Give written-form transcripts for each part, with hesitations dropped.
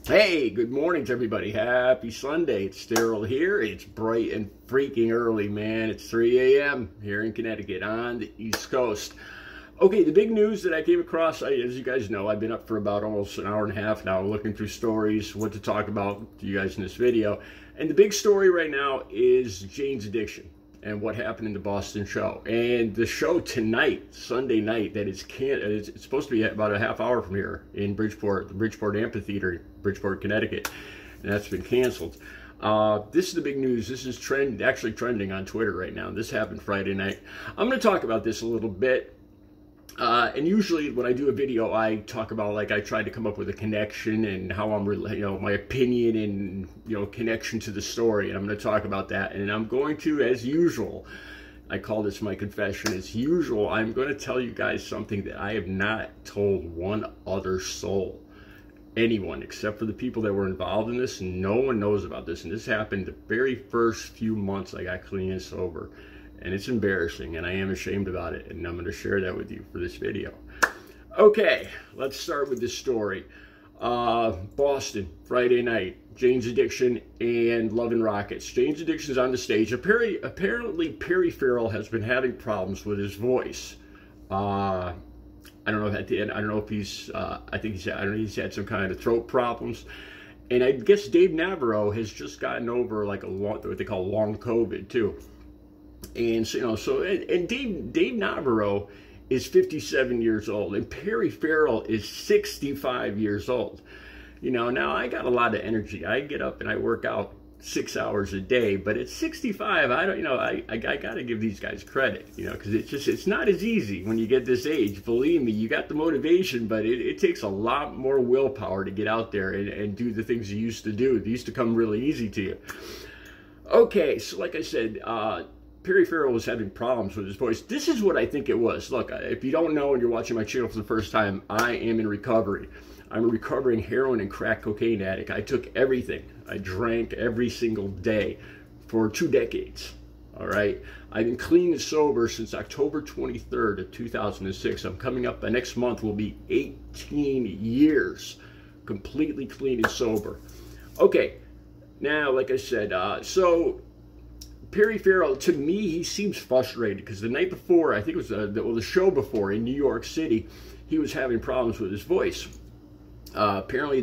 Hey, good morning to everybody. Happy Sunday. It's Daryl here. It's bright and freaking early, man. It's 3 a.m. here in Connecticut on the East Coast. Okay, the big news that I came across, as you guys know, I've been up for about almost an hour and a half now looking through stories, what to talk about to you guys in this video. And the big story right now is Jane's addiction and what happened in the Boston show. And the show tonight, Sunday night, that is it's supposed to be about a half hour from here in Bridgeport, the Bridgeport Amphitheater, Bridgeport, Connecticut, and that's been canceled. This is the big news. This is actually trending on Twitter right now. This happened Friday night. I'm going to talk about this a little bit. And usually when I do a video, I talk about, like, I try to come up with a connection and how I'm, my opinion and, connection to the story. And I'm going to talk about that. And I'm going to, as usual, I call this my confession. As usual, I'm going to tell you guys something that I have not told one other soul. Anyone, except for the people that were involved in this. No one knows about this. And this happened the very first few months I got clean and sober. And it's embarrassing, and I am ashamed about it, and I'm going to share that with you for this video. Okay, let's start with this story. Boston, Friday night, Jane's Addiction and Love and Rockets. Jane's Addiction's on the stage. Apparently, Perry Farrell has been having problems with his voice. I don't know if he's. I think he's had some kind of throat problems, and I guess Dave Navarro has just gotten over what they call long COVID too. And Dave Navarro is 57 years old, and Perry Farrell is 65 years old. Now I got a lot of energy. I get up and I work out 6 hours a day, but at 65, I got to give these guys credit, because it's not as easy when you get this age. Believe me, you got the motivation, but it takes a lot more willpower to get out there and do the things you used to do. They used to come really easy to you. Okay, so like I said, Perry Farrell was having problems with his voice. This is what I think it was. Look, if you don't know and you're watching my channel for the first time, I am in recovery. I'm a recovering heroin and crack cocaine addict. I took everything. I drank every single day for 2 decades. All right? I've been clean and sober since October 23rd of 2006. I'm coming up, next month will be 18 years completely clean and sober. Okay, now, like I said, so Perry Farrell, to me, he seems frustrated because the night before, I think it was the show before in New York City, he was having problems with his voice. Apparently,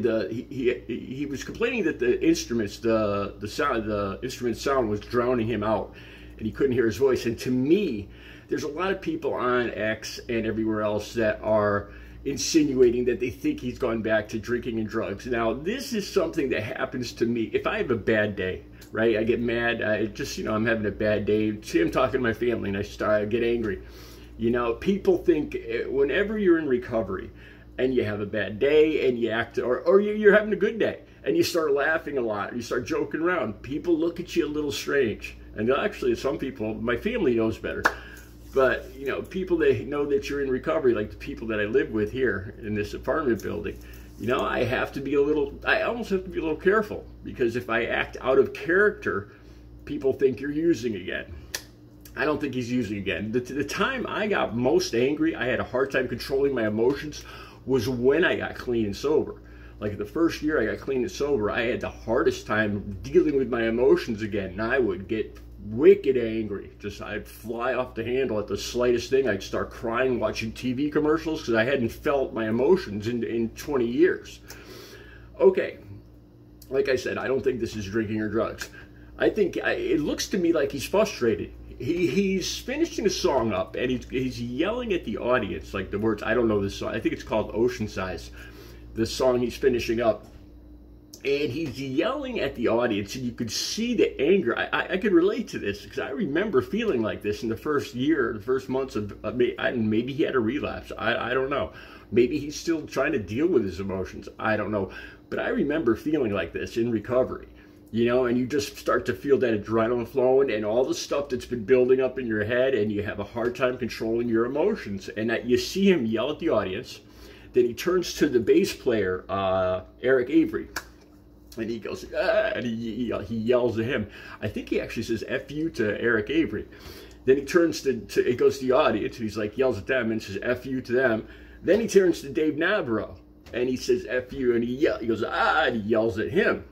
he was complaining that the instruments, the instrument sound was drowning him out, and he couldn't hear his voice. And to me, there's a lot of people on X and everywhere else that are insinuating that they think he's gone back to drinking and drugs. Now, this is something that happens to me if I have a bad day. Right, I get mad. I'm having a bad day. See, I'm talking to my family, and I get angry. People think whenever you're in recovery, and you have a bad day, and you act, or you're having a good day, and you start laughing a lot, and you start joking around, people look at you a little strange. And actually, some people, my family knows better, but people that know that you're in recovery, like the people that I live with here in this apartment building. I almost have to be a little careful, because if I act out of character, people think you're using again. I don't think he's using again. The time I got most angry, I had a hard time controlling my emotions, was when I got clean and sober. Like the first year I got clean and sober, I had the hardest time dealing with my emotions again, and I would get wicked angry. I'd fly off the handle at the slightest thing. I'd start crying watching TV commercials because I hadn't felt my emotions in 20 years. Okay, like I said, I don't think this is drinking or drugs. I think it looks to me like he's frustrated. He's finishing a song up, and he's yelling at the audience, like the words, I don't know this song, I think it's called Ocean Size, the song he's finishing up. And he's yelling at the audience, and you could see the anger. I could relate to this because I remember feeling like this in the first year, the first months of maybe he had a relapse. I don't know. Maybe he's still trying to deal with his emotions. I don't know. But I remember feeling like this in recovery, and you just start to feel that adrenaline flowing and all the stuff that's been building up in your head, and you have a hard time controlling your emotions. And that you see him yell at the audience. Then he turns to the bass player, Eric Avery. And he goes, ah, and he yells at him. I think he actually says F you to Eric Avery. Then he turns it goes to the audience, and he's like, yells at them and says F you to them. Then he turns to Dave Navarro, and he says F you, and he goes, ah, and he yells at him.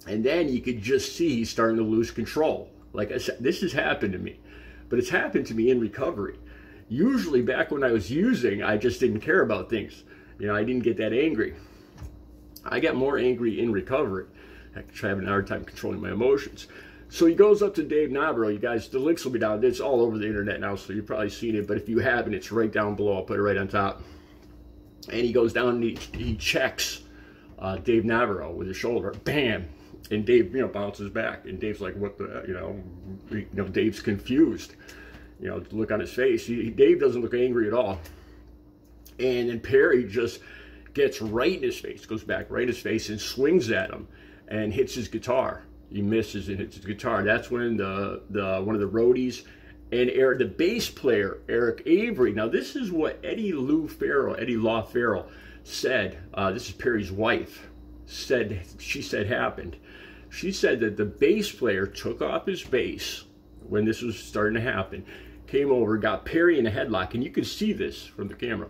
And then you could just see he's starting to lose control. Like I said, this has happened to me, but it's happened to me in recovery. Usually back when I was using, I just didn't care about things. You know, I didn't get that angry. I got more angry in recovery. I was having a hard time controlling my emotions. So he goes up to Dave Navarro. You guys, the links will be down. It's all over the internet now, so you've probably seen it. But if you haven't, it's right down below. I'll put it right on top. And he goes down and he checks Dave Navarro with his shoulder. Bam! And Dave, bounces back. And Dave's like, what the, Dave's confused. Look on his face. Dave doesn't look angry at all. And then Perry just gets right in his face, goes back right in his face and swings at him and hits his guitar. He misses and hits his guitar. That's when one of the roadies and the bass player, Eric Avery. Now this is what Eddie Law Farrell said. This is Perry's wife. She said happened. She said that the bass player took off his bass when this was starting to happen, came over, got Perry in a headlock, and you can see this from the camera,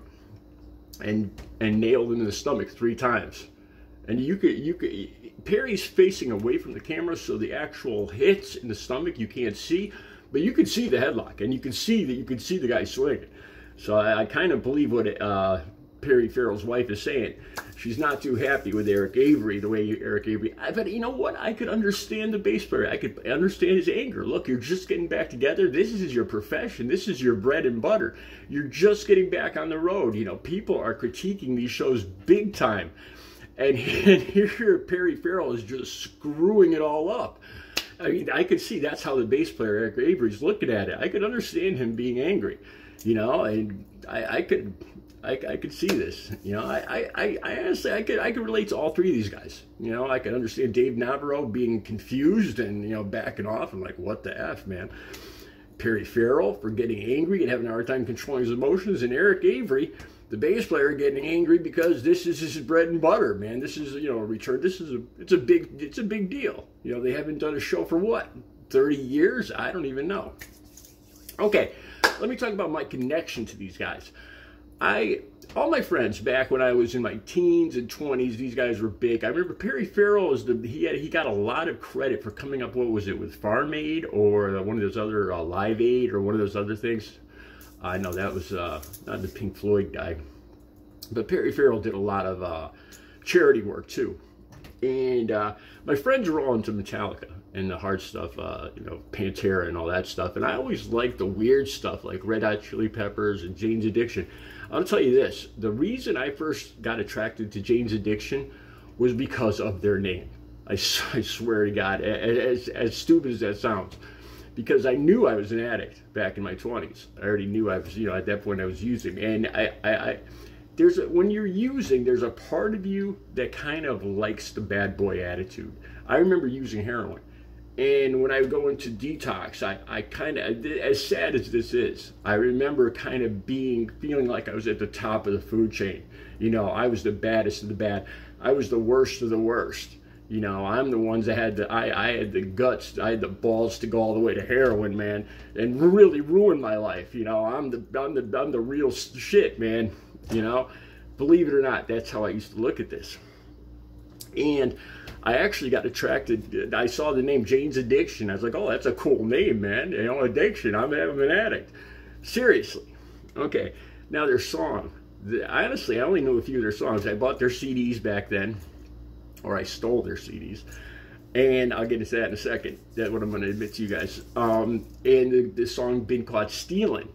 and nailed him in the stomach 3 times. And you could Perry's facing away from the camera, so the actual hits in the stomach you can't see, but you can see the headlock, and you can see the guy swinging. So I kind of believe what Perry Farrell's wife is saying. She's not too happy with Eric Avery, the way Eric Avery. But you know what? I could understand the bass player. I could understand his anger. Look, you're just getting back together. This is your profession. This is your bread and butter. You're just getting back on the road. People are critiquing these shows big time. And here Perry Farrell is just screwing it all up. I mean, I could see that's how the bass player, Eric Avery's looking at it. I could understand him being angry, and I could see this. I honestly, I could relate to all 3 of these guys. I could understand Dave Navarro being confused and, backing off. I'm like, what the F, man? Perry Farrell for getting angry and having a hard time controlling his emotions, and Eric Avery, the bass player, getting angry because this is his bread and butter, man. This is, a return. It's a big deal. They haven't done a show for what, 30 years? I don't even know. Okay, let me talk about my connection to these guys. All my friends back when I was in my teens and 20s, these guys were big. I remember Perry Farrell he got a lot of credit for coming up, what was it, with Farm Aid or one of those other Live Aid or one of those other things. I know that was not the Pink Floyd guy, but Perry Farrell did a lot of charity work too. And my friends were all into Metallica and the hard stuff, Pantera and all that stuff. And I always liked the weird stuff like Red Hot Chili Peppers and Jane's Addiction. I'll tell you this, the reason I first got attracted to Jane's Addiction was because of their name. I swear to God, as stupid as that sounds, because I knew I was an addict back in my 20s. I already knew I was, at that point I was using. And when you're using, there's a part of you that kind of likes the bad boy attitude. I remember using heroin. And when I would go into detox, I kind of, as sad as this is, I remember kind of feeling like I was at the top of the food chain. I was the baddest of the bad. I was the worst of the worst. I'm the ones that had I had the guts, I had the balls to go all the way to heroin, man, and really ruin my life. I'm the real shit, man. Believe it or not, that's how I used to look at this. And I actually got attracted. I saw the name Jane's Addiction. I was like, oh, that's a cool name, man. Addiction. I'm an addict. Seriously. Okay. Now their song. Honestly, I only knew a few of their songs. I bought their CDs back then, or I stole their CDs. And I'll get into that in a second. That's what I'm going to admit to you guys. And the song been called Stealing.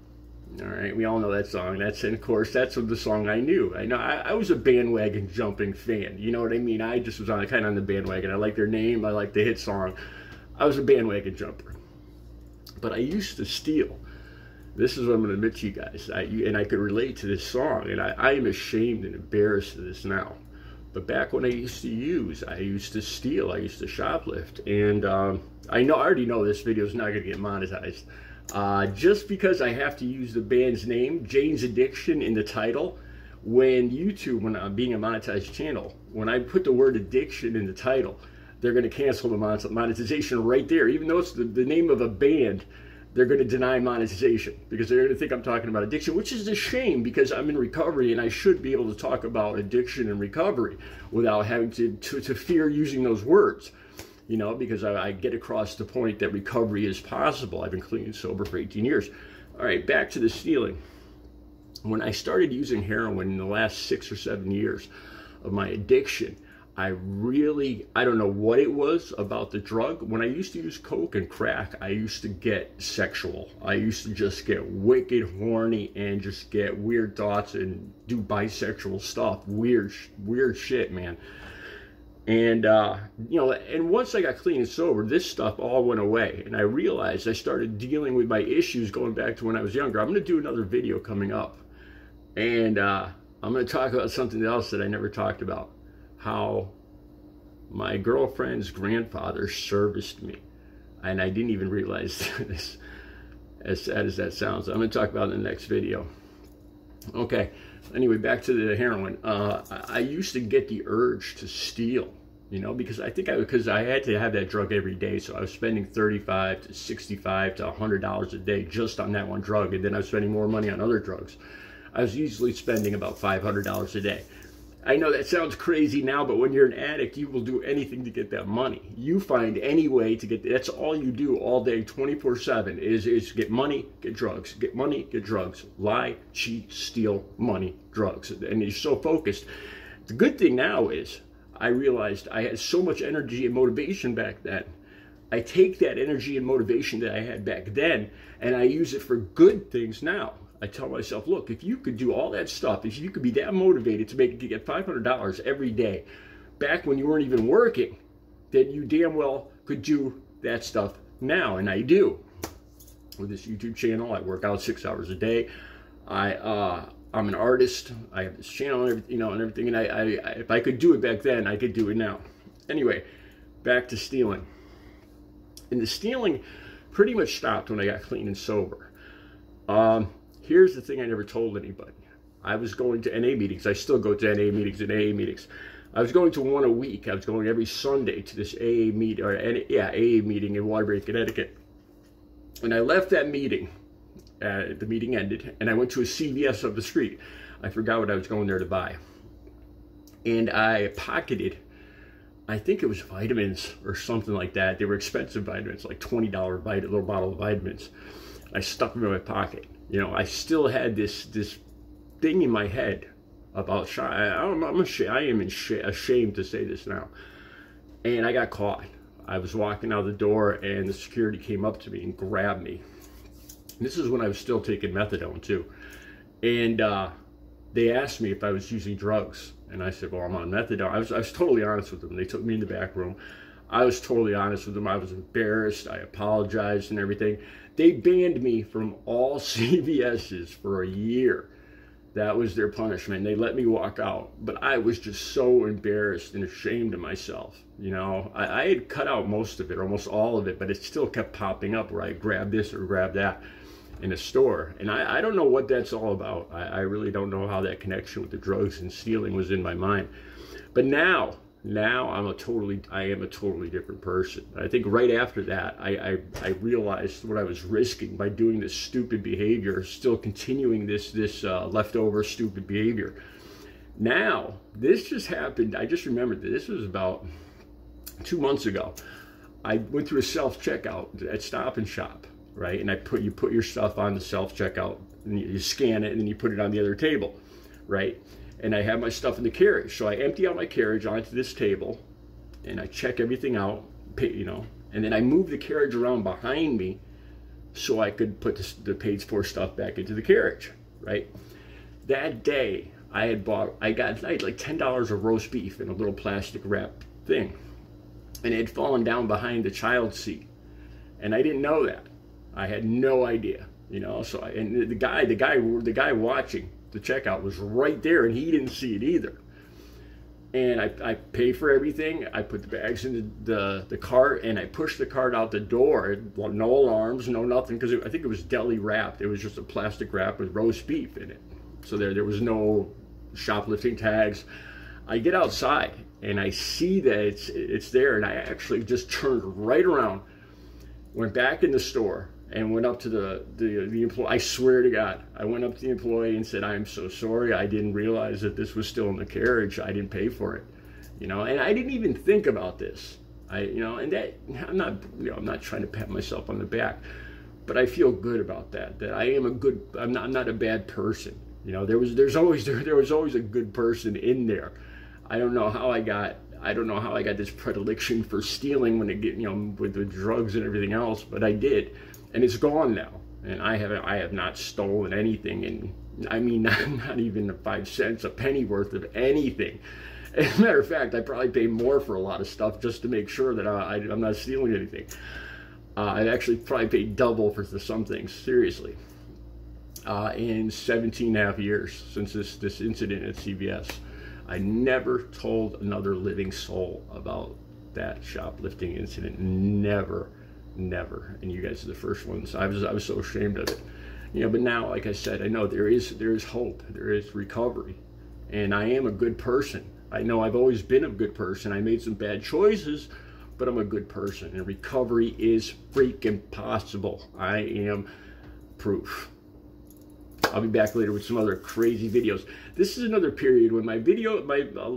All right, we all know that song. And of course, that's the song I knew. I was a bandwagon jumping fan. You know what I mean? I just was kind of on the bandwagon. I liked their name. I liked the hit song. I was a bandwagon jumper. But I used to steal. This is what I'm going to admit to you guys. And I could relate to this song. And I am ashamed and embarrassed of this now. But back when I used to use, I used to steal. I used to shoplift. And I already know this video is not going to get monetized. Just because I have to use the band's name, Jane's Addiction, in the title, when YouTube, when being a monetized channel, when I put the word addiction in the title, they're going to cancel the monetization right there. Even though it's the name of a band they're going to deny monetization because they're going to think I'm talking about addiction, which is a shame because I'm in recovery and I should be able to talk about addiction and recovery without having to fear using those words, you know, because I get across the point that recovery is possible. I've been clean and sober for 18 years. All right, back to the stealing. When I started using heroin in the last 6 or 7 years of my addiction, I don't know what it was about the drug. When I used to use coke and crack, I used to get sexual. I used to just get wicked horny and just get weird thoughts and do bisexual stuff. Weird shit, man. And, you know, and once I got clean and sober, this stuff all went away. And I realized I started dealing with my issues going back to when I was younger. I'm going to do another video coming up. And I'm going to talk about something else that I never talked about. How my girlfriend's grandfather serviced me. And I didn't even realize this, as sad as that sounds. I'm going to talk about it in the next video. Okay, anyway, back to the heroin. I used to get the urge to steal, you know, because I had to have that drug every day. So I was spending $35 to $65 to $100 a day just on that one drug. And then I was spending more money on other drugs. I was usually spending about $500 a day. I know that sounds crazy now, but when you're an addict, you will do anything to get that money. You find any way to get, that's all you do all day, 24/7, is get money, get drugs, get money, get drugs, lie, cheat, steal, money, drugs. And you're so focused. The good thing now is I realized I had so much energy and motivation back then. I take that energy and motivation that I had back then and I use it for good things now. I tell myself, look, if you could do all that stuff, if you could be that motivated to get $500 every day back when you weren't even working, then you damn well could do that stuff now. And I do. With this YouTube channel, I work out 6 hours a day. I'm an artist. I have this channel and everything, you know, and everything. And if I could do it back then, I could do it now. Anyway, back to stealing. And the stealing pretty much stopped when I got clean and sober. Here's the thing I never told anybody. I was going to NA meetings. I still go to NA meetings and AA meetings. I was going to one a week. I was going every Sunday to this AA meeting, AA meeting in Waterbury, Connecticut. And I left that meeting. The meeting ended, and I went to a CVS up the street. I forgot what I was going there to buy. And I pocketed, I think it was vitamins or something like that. They were expensive vitamins, like $20 little bottle of vitamins. I stuck them in my pocket. You know, I still had this thing in my head about I am ashamed to say this now. And I got caught. I was walking out the door and the security came up to me and grabbed me. And this is when I was still taking methadone too. And they asked me if I was using drugs. And I said, well, I'm on methadone. I was totally honest with them. They took me in the back room. I was totally honest with them. I was embarrassed. I apologized and everything. They banned me from all CVS's for a year. That was their punishment. They let me walk out. But I was just so embarrassed and ashamed of myself. You know, I had cut out most of it, almost all of it, but it still kept popping up where I grabbed this or grabbed that in a store. And I don't know what that's all about. I really don't know how that connection with the drugs and stealing was in my mind. But now I am a totally different person. I think right after that, I realized what I was risking by doing this stupid behavior, still continuing this leftover stupid behavior. Now, this just happened. I just remembered that this was about 2 months ago. I went through a self-checkout at Stop and Shop, right? And you put your stuff on the self-checkout, and you scan it, and then you put it on the other table, right? And I have my stuff in the carriage. So I empty out my carriage onto this table and I check everything out, you know, and then I move the carriage around behind me so I could put the paid for stuff back into the carriage, right? That day I had like $10 of roast beef in a little plastic wrap thing. And it had fallen down behind the child seat. And I didn't know that. I had no idea, you know, so and the guy watching the checkout was right there and he didn't see it either. And I pay for everything. I put the bags in the cart and I pushed the cart out the door. No alarms, no nothing, because I think it was deli wrapped. It was just a plastic wrap with roast beef in it. So there was no shoplifting tags. I get outside and I see that it's there, and I actually just turned right around, went back in the store, and went up to the employee. I swear to God, I went up to the employee and said, "I'm so sorry. I didn't realize that this was still in the carriage. I didn't pay for it." You know, and I didn't even think about this. And that I'm not trying to pat myself on the back, but I feel good about that. That I am I'm not a bad person. You know, there was always a good person in there. I don't know how I got this predilection for stealing when it with the drugs and everything else, but I did. And it's gone now, and I have not stolen anything, and I mean not even 5 cents, a penny worth of anything. As a matter of fact, I probably pay more for a lot of stuff just to make sure that I'm not stealing anything. I actually probably paid double for some things, seriously. In 17.5 years since this incident at CVS, I never told another living soul about that shoplifting incident. Never. And you guys are the first ones. I was so ashamed of it. You know, but now, like I said, I know there is hope, there is recovery, and I am a good person. I know I've always been a good person. I made some bad choices, but I'm a good person, and recovery is freaking possible. I am proof. I'll be back later with some other crazy videos. This is another period when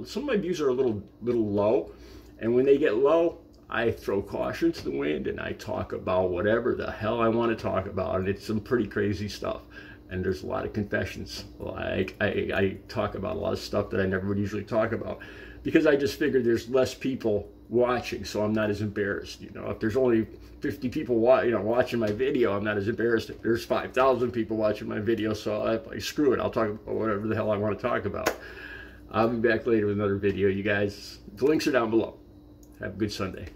some of my views are a little low, and when they get low, I throw caution to the wind and I talk about whatever the hell I want to talk about, and it's some pretty crazy stuff. And there's a lot of confessions. Like I talk about a lot of stuff that I never would usually talk about, because I just figured there's less people watching, so I'm not as embarrassed. You know, if there's only 50 people watching my video, I'm not as embarrassed. If there's 5,000 people watching my video, so screw it, I'll talk about whatever the hell I want to talk about. I'll be back later with another video, you guys. The links are down below. Have a good Sunday.